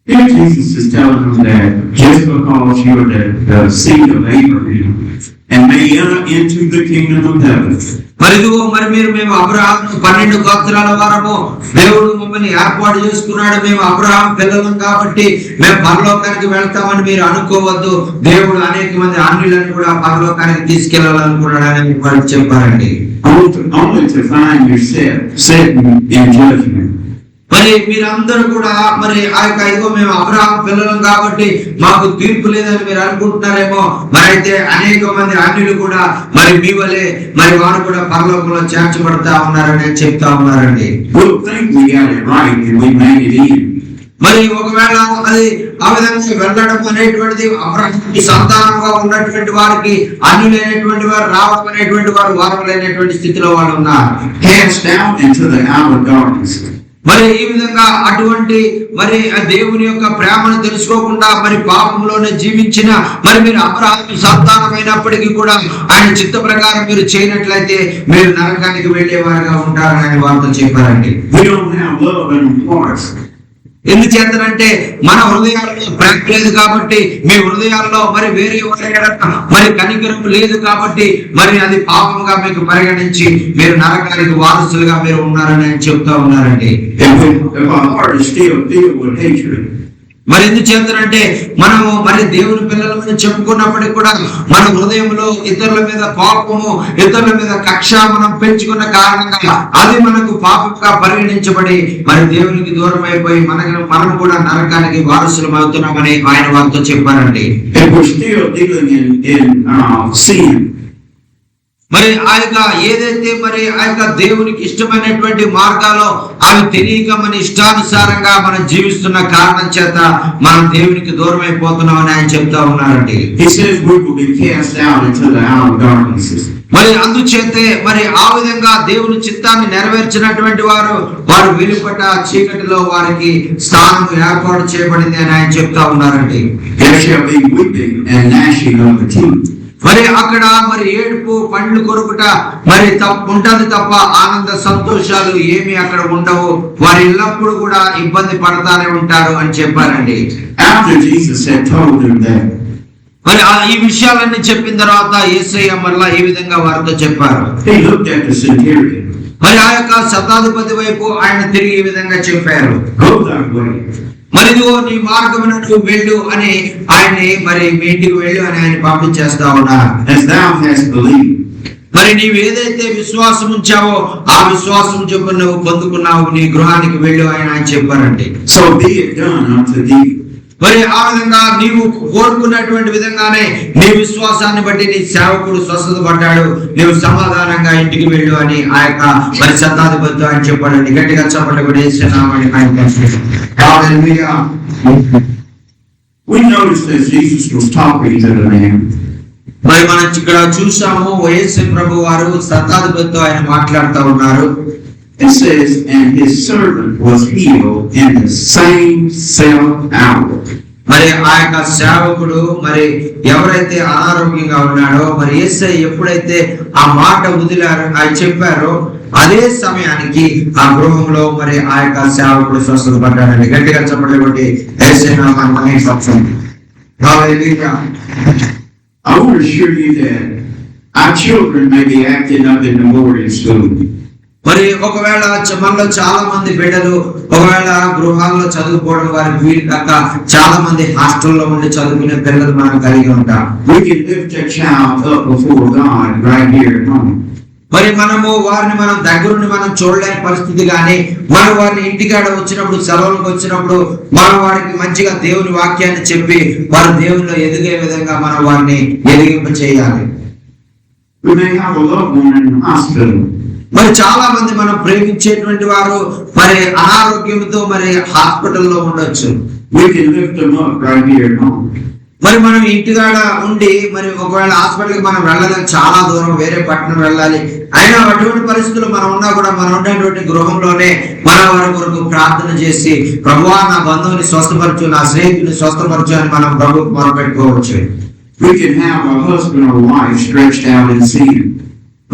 [SPEAKER 1] Here Jesus is telling them that just because you're the seed of Abraham and may enter into the kingdom of heaven.
[SPEAKER 2] మరి ఇదిగో మరి మేము అబ్రహాము 12 గోత్రాల వారము, దేవుడు మమ్మల్ని ఏర్పాటు చేసుకున్నాడు, మేము అబ్రహాం పిల్లలం కాబట్టి మేము పరలోకానికి వెళ్తామని మీరు అనుకోవద్దు. దేవుడు అనేక మంది అన్యులను కూడా పరలోకానికి తీసుకెళ్లాలనుకున్నాడని వాళ్ళు చెప్పారండి.
[SPEAKER 1] Only to find yourself sitting in judgment.
[SPEAKER 2] మరి మీరందరూ కూడా మరి ఆ యొక్క ఇదిగో మేము అబ్రహాం పిల్లలం కాబట్టి మాకు తీర్పు లేదని మీరు అనుకుంటున్నారేమో. మరి అయితే అనేక మంది అన్యులు కూడా మరి మీ వలే మరి వారు కూడా పరలోకంలో చేర్చబడతా ఉన్నారని చెప్తా ఉన్నారండి.
[SPEAKER 1] We'll think we got it right and we made it in.
[SPEAKER 2] మరి ఒకవేళ అది ఆ విధంగా వెళ్ళడం అనేటువంటిది అబ్రహాముకి సంతానంగా ఉన్నటువంటి వారికి అన్యులైనటువంటి వారు రావడం అనేటువంటి వారు వారములైనటువంటి స్థితిలో వాళ్ళు ఉన్నారు.
[SPEAKER 1] Cast down into the outer darkness.
[SPEAKER 2] మరి ఈ విధంగా అటువంటి మరి దేవుని యొక్క ప్రేమను తెలుసుకోకుండా మరి పాపంలోనే జీవించిన మరి మీరు అబ్రహాము సంతానమైనప్పటికీ కూడా ఆయన చిత్త ప్రకారం మీరు చేయనట్లయితే మీరు నరకానికి వెళ్ళేవారుగా ఉంటారని ఆయన వార్త చెప్పారండి.
[SPEAKER 1] We don't have love in our hearts.
[SPEAKER 2] ఎందుచేతనంటే మన హృదయాల్లో ప్రేమ లేదు కాబట్టి, మీ హృదయాల్లో మరి వేరే మరి కనికరం లేదు కాబట్టి మరి అది పాపంగా మీకు పరిగణించి మీరు నరకానికి వారసులుగా మీరు ఉన్నారని ఆయన చెప్తా ఉన్నారండి.
[SPEAKER 1] If our heart is still filled with hatred,
[SPEAKER 2] మరి ఎందుచేతనంటే మనము మరి దేవుని పిల్లలని చెప్పుకున్నప్పటికీ కూడా మన హృదయంలో ఇతరుల మీద కోపము, ఇతరుల మీద కక్ష మనం పెంచుకున్న కారణంగా అది మనకు పాపంగా పరిగణించబడి మరి దేవునికి దూరం అయిపోయి మనం కూడా నరకానికి వారసులం అవుతున్నామని ఆయన వారితో చెప్పారండి.
[SPEAKER 1] if we're still dealing in sin,
[SPEAKER 2] మరి ఆ యొక్క ఏదైతే మరి ఆ యొక్క దేవునికి ఇష్టమైనటువంటి మార్గాల్లో అవి తెలియక మన ఇష్టానుసారంగా మనం జీవిస్తున్న కారణం చేత మనం దేవునికి దూరం అయిపోతున్నామని ఆయన చెప్తా ఉన్నారండి.
[SPEAKER 1] He says we will be cast out into the outer darknesses.
[SPEAKER 2] మరి అందుచేతే మరి ఆ విధంగా దేవుని చిత్తాన్ని నెరవేర్చినటువంటి వారు వెలుపట చీకటిలో వారికి స్థానం ఏర్పాటు చేయబడింది అని ఆయన చెప్తా ఉన్నారండి.
[SPEAKER 1] There shall be weeping and gnashing of the teeth.
[SPEAKER 2] మరి అక్కడ మరి ఏడుపు పండ్లు కొరుకుట మరి ఉంటది తప్ప ఆనంద సంతోషాలు ఏమి అక్కడ ఉండవు. వారు ఎల్లప్పుడూ కూడా ఇబ్బంది పడతానే ఉంటారు అని చెప్పారండి.
[SPEAKER 1] After Jesus had told them that,
[SPEAKER 2] మరి ఈ విషయాలన్నీ చెప్పిన తర్వాత యేసయ్య మరలా ఈ విధంగా వారితో చెప్పారు.
[SPEAKER 1] he looked at the centurion.
[SPEAKER 2] మరి ఆ యొక్క శతాధిపతి వైపు ఆయన తిరిగి ఈ విధంగా చెప్పారు,
[SPEAKER 1] Go thy way.
[SPEAKER 2] మరి ఇదిగో నీ మార్గమున నువ్వు వెళ్ళు అని ఆయన్ని మరి మీ ఇంటికి వెళ్ళు అని ఆయన పంపించేస్తా ఉన్నారు.
[SPEAKER 1] As thou hast believed.
[SPEAKER 2] మరి నీవు ఏదైతే విశ్వాసం ఉంచావో ఆ విశ్వాసం చొప్పున నువ్వు పొందుకున్నావు, నీ గృహానికి వెళ్ళు అని ఆయన చెప్పారండి.
[SPEAKER 1] So be it done unto thee.
[SPEAKER 2] మరి ఆ విధంగా నీవు కోరుకున్నటువంటి విధంగానే నీ విశ్వాసాన్ని బట్టి నీ సేవకుడు స్వస్థత పడ్డాడు, నీవు సమాధానంగా ఇంటికి వెళ్ళు అని ఆ యొక్క మరి శతాధిపతితో ఆయన చెప్పాడండి. గట్టిగా చెప్పండి కూడా వేస్తున్నామని ఆయన.
[SPEAKER 1] We noticed that Jesus was talking to the man.
[SPEAKER 2] మరి మనం ఇక్కడ చూసాము యేసు ప్రభు వారు శతాధిపతితో ఆయన మాట్లాడుతూ ఉన్నారు.
[SPEAKER 1] It says, and his servant was healed in the same hour.
[SPEAKER 2] మరి ఆ యొక్క సేవకుడు మరి ఎవరైతే అనారోగ్యంగా ఉన్నాడో మరి యేసయ్య ఎప్పుడైతే ఆ మాట వదిలారో ఆయన చెప్పారో అదే సమయానికి ఆ గృహంలో మరి ఆ యొక్క సేవకుడు స్వస్థత పడ్డాడండి. గట్టిగా చెప్పండి కొట్టి యేసయ్య నామమున సత్యం. హల్లెలూయా.
[SPEAKER 1] I want to assure you that our children may be acting up in the boarding school.
[SPEAKER 2] మరి ఒకవేళ మనలో చాలా మంది బిడ్డలు ఒకవేళ గృహాల్లో చదువుకోవడం వారికి వీలు కాక చాలా మంది హాస్టల్లో ఉండి చదువుకునే పిల్లలు మనం కలిగి ఉంటాం.
[SPEAKER 1] We can lift a child up before God right here at home.
[SPEAKER 2] మరి మనము వారిని మనం దగ్గరుండి మనం చూడలేని పరిస్థితి కానీ మనం వారిని ఇంటికాడ వచ్చినప్పుడు సెలవులకు వచ్చినప్పుడు మనం వారికి మంచిగా దేవుని వాక్యాన్ని చెప్పి వారు దేవునిలో ఎదిగే విధంగా మనం వారిని ఎదిగింప చేయాలి.
[SPEAKER 1] We may have a loved one in the hospital.
[SPEAKER 2] మరి చాలా మంది మనం ప్రేమించేటువంటి వారు మరి అనారోగ్యంతో మరి హాస్పిటల్లో ఉండొచ్చు.
[SPEAKER 1] We can lift them up right here at home.
[SPEAKER 2] మరి మనం ఇంటికాడ ఉండి మరి ఒకవేళ హాస్పిటల్కి మనం వెళ్ళాలి, చాలా దూరం వేరే పట్టణం వెళ్ళాలి, అయినా అటువంటి పరిస్థితులు మనం ఉన్నా కూడా మనం ఉండేటువంటి గృహంలోనే మన వారి కొరకు ప్రార్థన చేసి ప్రభువా నా బంధువుని స్వస్థపరచు, నా స్నేహితుని స్వస్థపరచు అని మనం ప్రభువుకు మొరపెట్టుకోవచ్చు.
[SPEAKER 1] We can have a husband or wife stretched out in sin.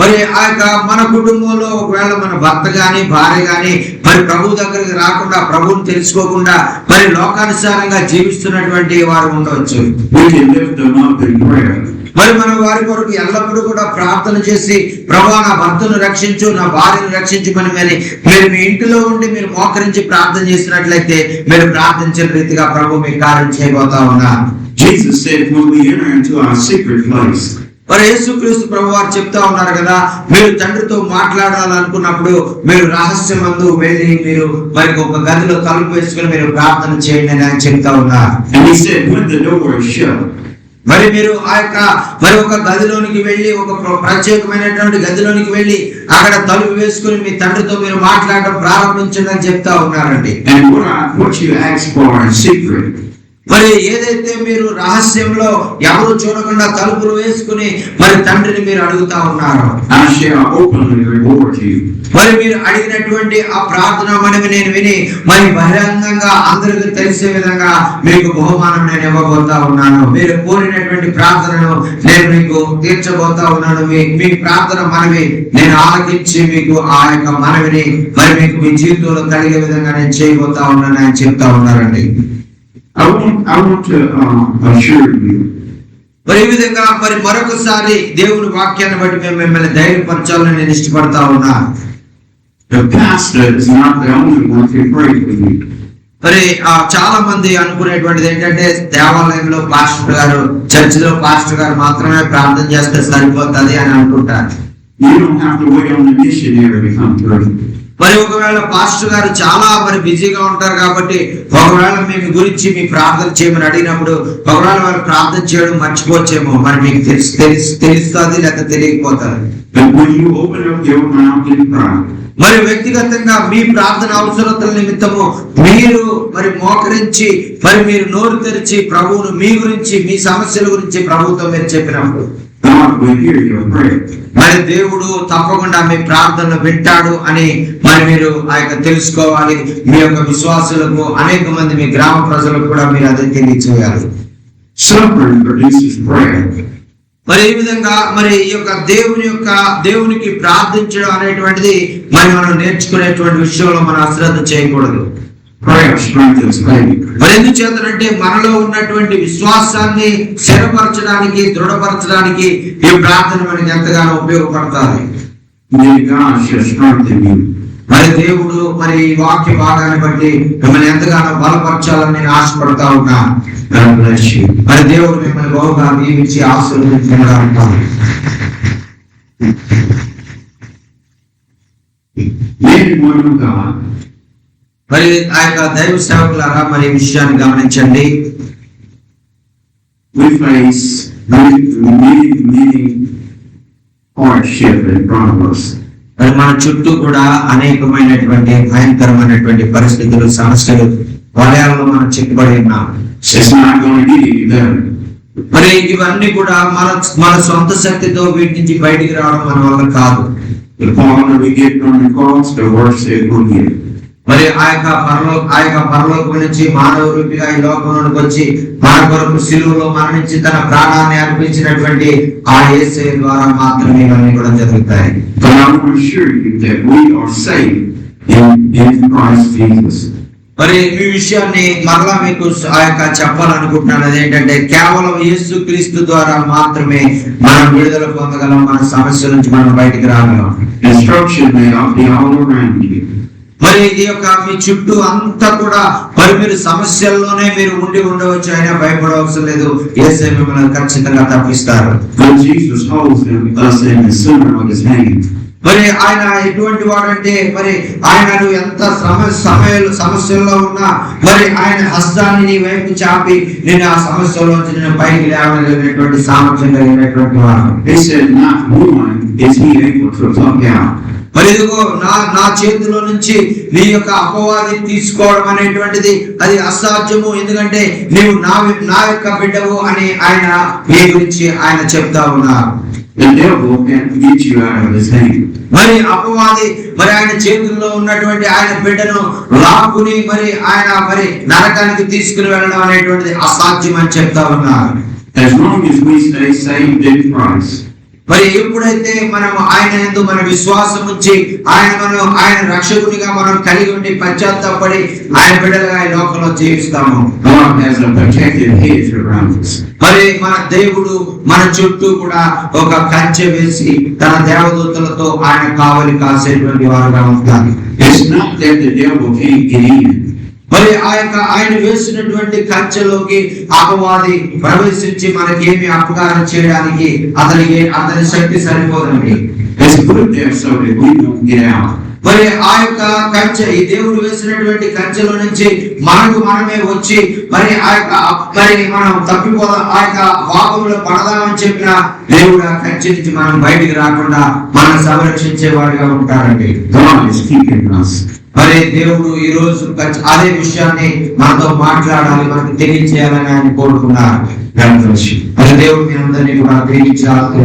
[SPEAKER 2] మరి ఆ యొక్క మన కుటుంబంలో ఒకవేళ మన భర్త గాని భార్య గాని మరి ప్రభు దగ్గరికి రాకుండా ప్రభువుని తెలుసుకోకుండా మరి లోకానుసారంగా జీవిస్తున్నటువంటి వారు ఉండవచ్చు.
[SPEAKER 1] We can lift them up in prayer.
[SPEAKER 2] మరి మనం వారి కొరకు ఎల్లప్పుడూ కూడా ప్రార్థన చేసి ప్రభువా నా భర్తను రక్షించు, నా భార్యను రక్షించుమని మీరు మీ ఇంటిలో ఉండి మీరు మోకరించి ప్రార్థన చేసినట్లయితే మీరు ప్రార్థించిన రీతిగా ప్రభు మీకు కార్యం చేయబోతా ఉన్నారు.
[SPEAKER 1] Jesus said when we enter into our secret place.
[SPEAKER 2] మరి యేసుక్రీస్తు ప్రభు వారు చెప్తా ఉన్నారు కదా, మీరు తండ్రితో మాట్లాడాలనుకున్నప్పుడు మీరు రహస్యమందు వెళ్ళి మీరు మరి ఒక గదిలో తలుపు వేసుకుని మీరు ప్రార్థన చేయండి అని ఆయన చెప్తా ఉన్నారు.
[SPEAKER 1] And he said when the door is shut.
[SPEAKER 2] మరి మీరు ఆ యొక్క మరి ఒక గదిలోనికి వెళ్ళి ఒక ప్రత్యేకమైనటువంటి గదిలోనికి వెళ్ళి అక్కడ తలుపు వేసుకుని మీ తండ్రితో మీరు మాట్లాడడం ప్రారంభించండి అని చెప్తా ఉన్నారండి.
[SPEAKER 1] And what you ask for in secret.
[SPEAKER 2] మరి ఏదైతే మీరు రహస్యంలో ఎవరు చూడకుండా తలుపులు వేసుకుని మరి తండ్రిని మీరు అడుగుతా ఉన్నారు,
[SPEAKER 1] I shall openly reward you.
[SPEAKER 2] మరి మీరు అడిగినటువంటి ఆ ప్రార్థన మనవి నేను విని మరి బహిరంగంగా అందరికీ తెలిసే విధంగా మీకు బహుమానం నేను ఇవ్వబోతా ఉన్నాను. మీరు కోరినటువంటి ప్రార్థనను నేను మీకు తీర్చబోతా ఉన్నాను. మీ ప్రార్థన మనవి నేను ఆలకించి మీకు ఆ యొక్క మనవిని మరి మీకు మీ జీవితంలో కలిగే విధంగా నేను చేయబోతా ఉన్నాను అని చెప్తా ఉన్నారండి.
[SPEAKER 1] I want to assure you.
[SPEAKER 2] మరి ఈ విధంగా మరి మరొకసారి దేవుని వాక్యాన్ని బట్టి మేము మిమ్మల్ని ధైర్యపరచాలని నేను ఇష్టపడతా ఉన్నా.
[SPEAKER 1] The pastor is not the only one to pray for you.
[SPEAKER 2] మరి చాలా మంది అనుకునేటువంటిది ఏంటంటే దేవాలయంలో పాస్టర్ గారు, చర్చిలో పాస్టర్ గారు మాత్రమే ప్రార్థన చేస్తే సరిపోతుంది అని అనుకుంటారు.
[SPEAKER 1] You don't have to wait on the missionary to come through.
[SPEAKER 2] మరి ఒకవేళ పాస్టర్ గారు చాలా మరి బిజీగా ఉంటారు కాబట్టి ఒకవేళ మీ గురించి మీ ప్రార్థన చేయమని అడిగినప్పుడు ఒకవేళ వారు ప్రార్థన చేయడం మర్చిపోవచ్చేమో, మరి మీకు తెలుస్తుంది లేక తెలియకపోతారు.
[SPEAKER 1] But when you open up your mouth in prayer,
[SPEAKER 2] మరి వ్యక్తిగతంగా మీ ప్రార్థన అవసరతల నిమిత్తము మీరు మరి మోకరించి మరి మీరు నోరు తెరిచి ప్రభువును మీ గురించి మీ సమస్యల గురించి ప్రభువుతో మీరు చెప్పినప్పుడు
[SPEAKER 1] God will hear your prayer.
[SPEAKER 2] మరి దేవుడు తప్పకుండా మీ ప్రార్థనలు వింటాడు అని మరి మీరు ఆ యొక్క తెలుసుకోవాలి. మీ యొక్క విశ్వాసులకు అనేక మంది మీ గ్రామ ప్రజలకు కూడా మీరు అదే తెలియచేయాలి.
[SPEAKER 1] Suffering produces prayer.
[SPEAKER 2] మరి ఈ విధంగా మరి ఈ యొక్క దేవునికి ప్రార్థించడం అనేటువంటిది మరి మనం నేర్చుకునేటువంటి విషయంలో మనం అశ్రద్ధ చేయకూడదు.
[SPEAKER 1] Prayer strengthens faith.
[SPEAKER 2] మరి ఎందుకు చేతనంటే మనలో ఉన్నటువంటి విశ్వాసాన్ని స్థిరపరచడానికి దృఢపరచడానికి ఈ ప్రార్థన మనకి ఎంతగానో ఉపయోగపడతాయి.
[SPEAKER 1] Then God shall strengthen you.
[SPEAKER 2] మరి దేవుడు మరి ఈ వాక్య భాగాన్ని బట్టి మిమ్మల్ని ఎంతగానో బలపరచాలని నేను ఆశపడతా ఉన్నా.
[SPEAKER 1] God bless you.
[SPEAKER 2] మరి దేవుడు మిమ్మల్ని బహుగా దీవించి ఆశీర్వదించగలుగుతాను.
[SPEAKER 1] Men and women of God,
[SPEAKER 2] మరి ఆ యొక్క దైవ సేవకులారా మరి ఈ విషయాన్ని గమనించండి.
[SPEAKER 1] we face many hardship in front of us.
[SPEAKER 2] మరి మన చుట్టూ కూడా అనేకమైనటువంటి భయంకరమైనటువంటి పరిస్థితులు సమస్యలు వలయాల్లో మనం చిక్కుబడి ఉన్నాం.
[SPEAKER 1] It's not going to get any better.
[SPEAKER 2] మరి ఇవన్నీ కూడా మన సొంత శక్తితో వీటి నుంచి బయటికి రావడం మన వల్ల కాదు.
[SPEAKER 1] The farther we get from the cross, the worse it will get.
[SPEAKER 2] మరి ఆ యొక్క పరలోకం నుంచి మానవ రూపిగా ఈ లోకంలోకి వచ్చి మన కొరకు సిలువలో మరణించి తన ప్రాణాన్ని అర్పించినటువంటి ఆ యేసయ్య ద్వారా మాత్రమే ఇవన్నీ కూడా జరుగుతాయి.
[SPEAKER 1] But I want to assure you that we are saved in Christ Jesus.
[SPEAKER 2] మరి ఈ విషయాన్ని మరలా మీకు ఆ యొక్క చెప్పాలనుకుంటున్నాను. అదేంటంటే కేవలం యేసు క్రీస్తు ద్వారా మాత్రమే మనం విడుదల పొందగలం, మన సమస్యల నుంచి మనం బయటికి రాగలం.
[SPEAKER 1] Destruction may be all around you.
[SPEAKER 2] మరి ఈ యొక్క మీ చుట్టూ అంతా కూడా మరి మీరు సమస్యల్లోనే మీరు ఉండి ఉండవచ్చు, అయినా భయపడవలసిన లేదు. యేసయ్య మిమ్మల్ని ఖచ్చితంగా తప్పిస్తారు.
[SPEAKER 1] But Jesus holds us in the center of his hand.
[SPEAKER 2] మరి ఆయన ఎటువంటి వాడంటే మరి ఆయనను ఎంత సమస్యల్లో ఉన్నా మరి ఆయన హస్తాన్ని నీ వైపు చాపి నేను ఆ సమస్యలోంచి నేను పైకి లేవగలిగినటువంటి సామర్థ్యం కలిగినటువంటి వాడు.
[SPEAKER 1] He said, not one is he able to pluck out.
[SPEAKER 2] మరి ఇదిగో నా చేతిలో నుంచి నీ యొక్క అపవాది తీసుకోవడం అనేటువంటిది అది అసాధ్యము, ఎందుకంటే నీవు నా యొక్క బిడ్డవు అని ఆయన నీ గురించి ఆయన చెప్తా ఉన్నారు.
[SPEAKER 1] The devil can't get you out of his hand.
[SPEAKER 2] మరి అపవాది మరి ఆయన చేతుల్లో ఉన్నటువంటి ఆయన బిడ్డను లాక్కుని మరి ఆయన మరి నరకానికి తీసుకుని వెళ్ళడం అనేటువంటిది అసాధ్యం అని చెప్తా ఉన్నారు.
[SPEAKER 1] As long as we stay saved in Christ,
[SPEAKER 2] మరి ఎప్పుడైతే మనం ఆయన యందు మన విశ్వాసం ఉంచి ఆయన రక్షకునిగా మనం కలిగి ఉండి పశ్చాత్తాపడి ఆయన బిడ్డలుగా ఈ లోకంలో జీవిస్తాము.
[SPEAKER 1] God has a protective hedge around us.
[SPEAKER 2] మరి మన దేవుడు మన చుట్టూ కూడా ఒక కంచె వేసి తన దేవదూతలతో ఆయన కావలి కాసేటువంటి వారుగా ఉంటారు.
[SPEAKER 1] It's not that the devil can't get in.
[SPEAKER 2] మరి ఆయన వేసినటువంటి కంచెలోకి అపవాది ప్రవేశించి మనకేమి అపకారం చేయడానికి అతని శక్తి సరిపోదండి.
[SPEAKER 1] It's put there so that we don't get out.
[SPEAKER 2] మరి ఆ యొక్క కంచె ఈ దేవుడు వేసినటువంటి కంచెలో నుంచి మనమే వచ్చి మరి మనం తప్పిపోదాం, ఆ యొక్క వాపంలో పడదామని చెప్పిన దేవుడు ఆ కంచె నుంచి మనం బయటికి రాకుండా మనం సంరక్షించే వాడిగా ఉంటారండి.
[SPEAKER 1] God is keeping us.
[SPEAKER 2] మరి దేవుడు ఈ రోజు అదే విషయాన్ని మనతో మాట్లాడాలి, మనకు తెలియజేయాలని ఆయన కోరుకున్నారు. మరి దేవుడు మీ అందరినీ కూడా తెలియజేయాలి.